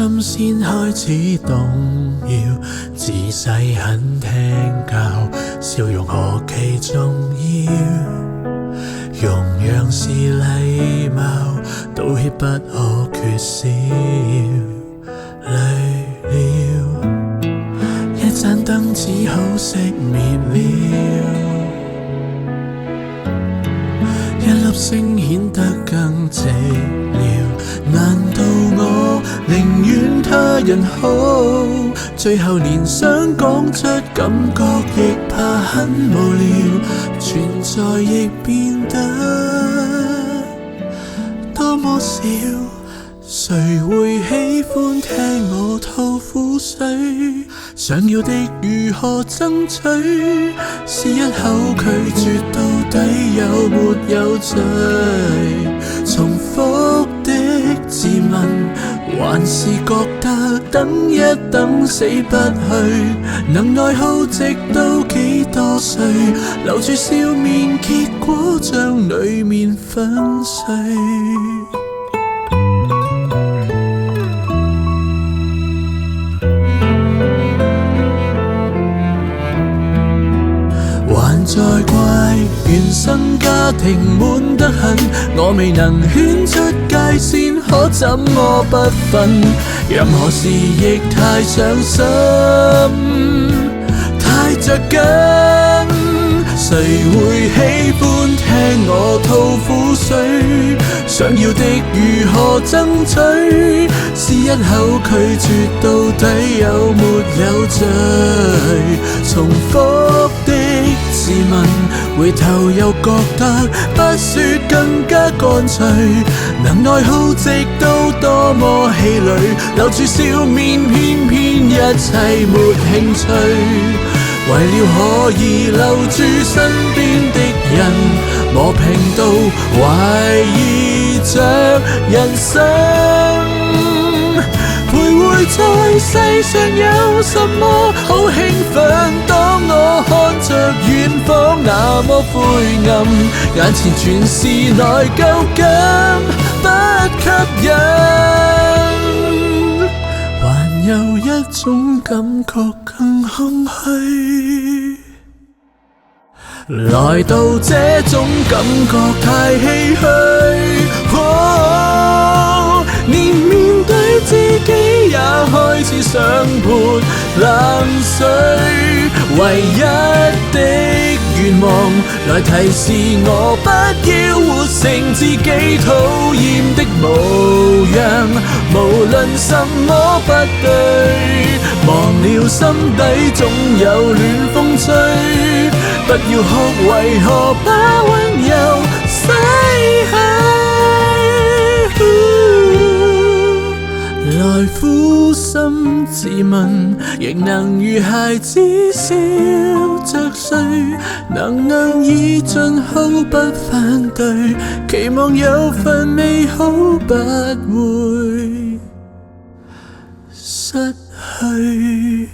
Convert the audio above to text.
心先開始動搖，自細很聽教，笑容何其重要，容讓是禮貌，道歉不可缺少。累了，一盞燈只好熄滅了，一粒星顯得更寂寥。難道我寧願他人好，最後連想講出感覺亦怕很無聊，存在亦變得多麼少。誰會喜歡聽我吐苦水？想要的如何爭取？是一口拒絕到底有沒有罪？重複的自問，還是覺得等一等死不去，能耐耗直到幾多歲？留住笑面，結果將裡面粉碎。還在怪原生家庭悶得很，我未能圈出界線，可怎麼不忿？任何事亦太上心，太着緊，誰會喜歡聽我吐苦水？想要的如何爭取？是一口拒絕到底有沒有罪？重複的自問，回頭又覺得不說更加乾脆，能耐耗直到多麼氣餒，留住笑面，偏偏一切沒興趣。為了可以留住身邊的人，磨平到懷疑着人生。徘徊在世上有什麼好興奮？當我看着遠方那麼灰暗，眼前全是內疚感，不吸引。還有一種感覺更空虛，來到這種感覺太唏噓。連面對自己也開始想潑冷水，唯一的願望來提示我不要活成自己討厭的模樣。無論什麼不對，忘了心底總有暖風吹。不要哭，為何把溫柔洗去？來苦心自問，仍能如孩子笑着睡，能以盡好不反對，期望有份美好不會失去。